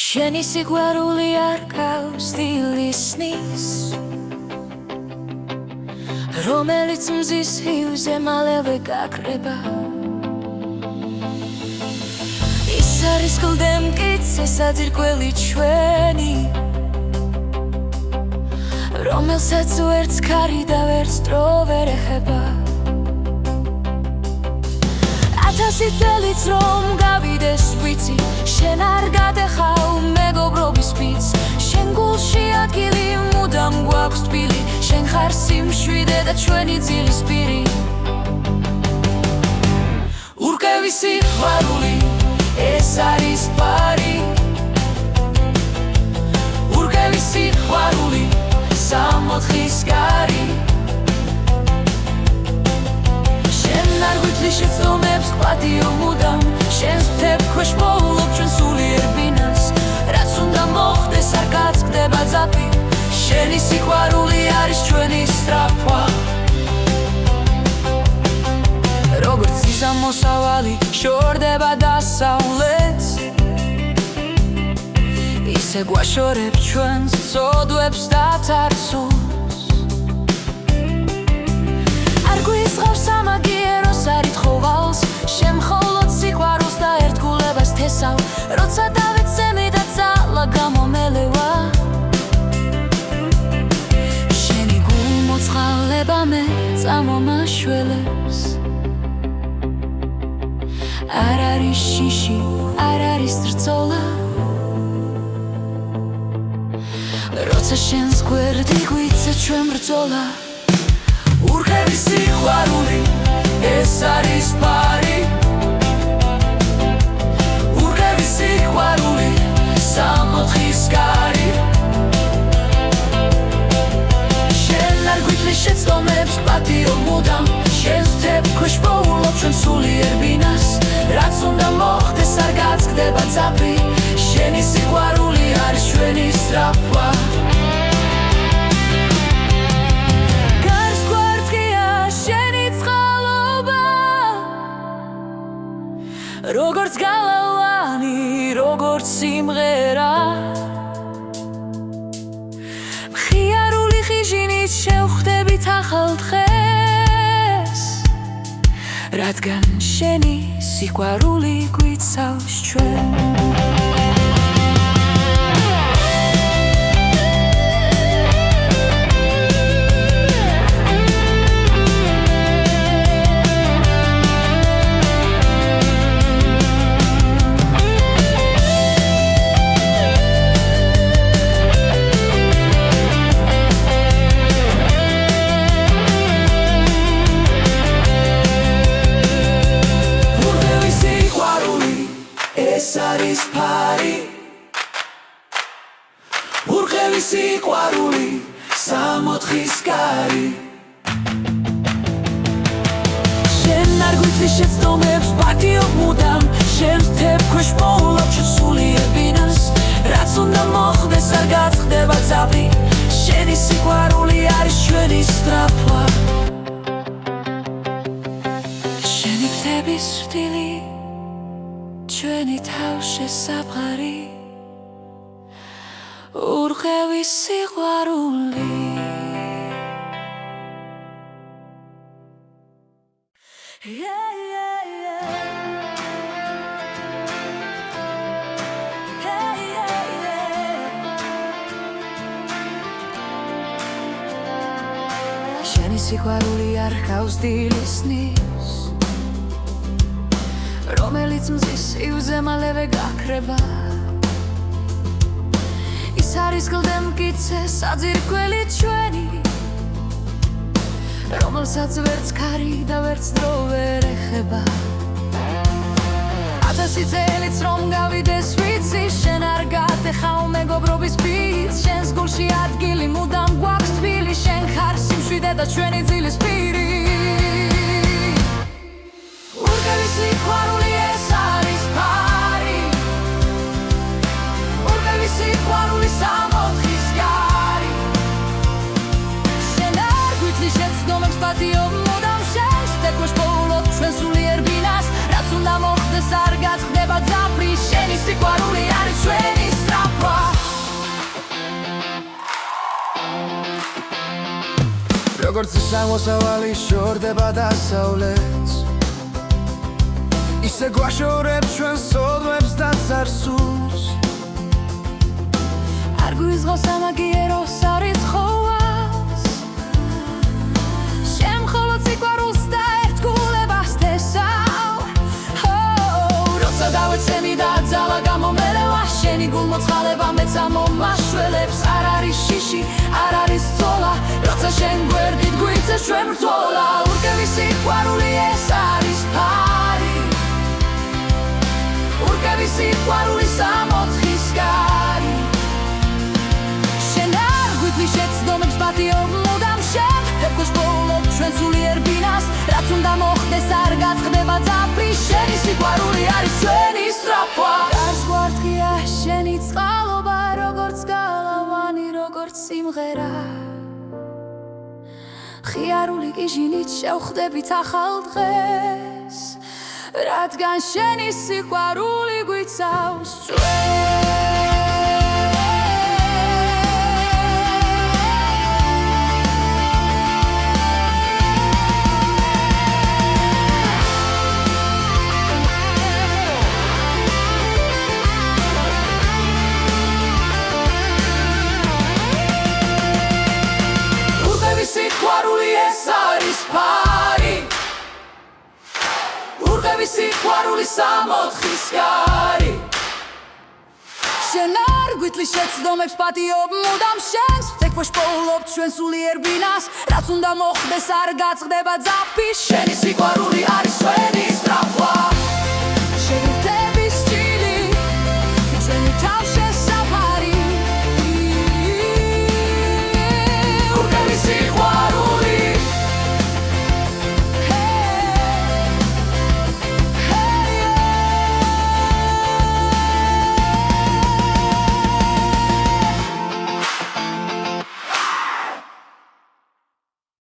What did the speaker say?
შენი სიყვარული არ გავს დილისნის, რომელიც მზის ჰივზე მალევე გაქრება. ის არის კლდემკიცე საძირკველი ჩვენი, რომელსაც ვერც ქარი და ვერც დრო ვერ ეხება. 1000 წელიც რომ გავიდეს ვიცი, შენ არ გადეხავ მეგობრობის ფიცს. შენ გულში ადგილი მუდამ გვაქვს თბილი, შენ ხარ სიმშვიდე და ჩვენი ძილის პირი. ურყევი სიყვარული, ეს არის ფარი. ურყევი სიყვარული, 64-ის გარი. შენ არ გვითვლი შეცდომებს ყვადიო მუდამ, შენს მთებ ქვეშ მოვულობ ჩვენ სულიერ ბინას. რაც უნდა მოხდეს არ გაწკდება ძაფი, შენი სიყვარული არის ჩვენი სწრაფვა. როგორც სიზამოსავალი შორდება დასავლეთს, ისე გვაშორებ ჩვენს წოდვებს და თარცულს. არ გვიზღავს სამაგიეროს არ ითხოვალს, შენ მხოლოდ სიყვარულს და ერთგულებას თესავ. როცა დავეცემი და ძალა გამომელევა, შენი გულმოწყალება მე წამომაშველებს. არ არის შიში, არ არის რძოლა, როცა შენს გვერდი გვიცე ჩვენ ბრძოლა. ურყევი სიყვარული, ეს არის ფარი. ურყევი სიყვარული, 64-ის გარი. შენ არ გვითვლი შეცდომებს პატიო მუდამ, შენს მთებ ქვეშ მოვულობ ჩვენ სულიერ ბინას. რაც უნდა მოხდეს არ გაწკდება ძაფი, შენი სიყვარული არის ჩვენი სწრაფვა. როგორც გალავანი, როგორც სიმღერა, მხიარული ხიჟინით შევხვდებით ახალ დღეს, რადგან შენი სიყვარული გვიცავს ჩვენ. ეს არის ფარი. ურყევი სიყვარული, 64-ის გარი. შენ არ გვითვლი შეცდომებს პატიო მუდამ, შენს მთებ ქვეშ მოვულობ ჩვენ სულიერ ბინას. რაც უნდა მოხდეს არ გაწკდება ძაფი, შენი სიყვარული არის ჩვენი სწრაფვა. შენი ფრთების რთილი, ჩვენი თავშესაფხარი. ურყევი სიყვარული. შენი სიყვარული არ ჰყავს დილისნის, რომელიც მზის ჰივზე მალევე გაქრება. ის არის კლდემკიცე საძირკველი ჩვენი, რომელსაც ვერც ქარი და ვერც დრო ვერ ეხება. 1000 წელიც რომ გავიდეს ვიცი, შენ არ გადეხავ მეგობრობის ფიცს. შენს გულში ადგილი მუდამ გვაქვს თბილი, შენ ხარ სიმშვიდე და ჩვენი ძილის პირი. ურყევი სიყვარული, ეს არის ფარი. ურყევი სიყვარული, 64-ის გარი. შენ არ გვითვლი შეცდომებს პატიო მუდამ, შენს მთებ ქვეშ მოვულობ ჩვენ სულიერ ბინას. რაც უნდა მოხდეს არ გაწკდება ძაფი, შენი სიყვარული არის ჩვენი სწრაფვა. როგორც სამოსავალი შორდება დასავლეთს, ისე გვაშორებს ჩვენ სოდვებს და წარსულს. არ გვიზღავს სამაგიეროს არიცხოვას, შენ მხოლოდ სიყვარულს და ერთგულებას თესავ. როცა დავეცემი და ძალა გამომელევა, შენი გულმოწყალება მეც ამომაშველებს. არ არის შიში, არ არის ცოლა, როცა შენ გვერდით გვიცეს ჩვენ ბრძოლა. ურკევი სიყვარული ეს არის ფარი, ურკევი სიყვარული სამოთხის კარი. შენ არ გვიტყვი შეცდომებს პატიობ მუდამ შენ თებქოს ბოლობ ჩვენ სულიერ ბინას. რაც უნდა მოხდეს არ გაწყდება ძაფრი, შენი სიყვარული არის ჩვენი სწრაფვა. გარს გვარტყია შენი წყალობა, როგორც გალავანი, როგორც სიმღერა. ხიარული კიჟინით შევხვდებით ახალ დღეს, რადგან შენი სიყვარული გვიცავს ჩვენ. სიყვარული ეს არის ფარი, ურყევი სიყვარული სამოთხის კარი. შენ არ გვიტყვი შეცდომებს პატიობ მუდამ შენს თექვეშ პოულობ ჩვენ სულიერ ბინას. რაც უნდა მოხდეს არ გაწყდება ძაფი, შენი სიყვარული არის ჩვენი სწრაფვა.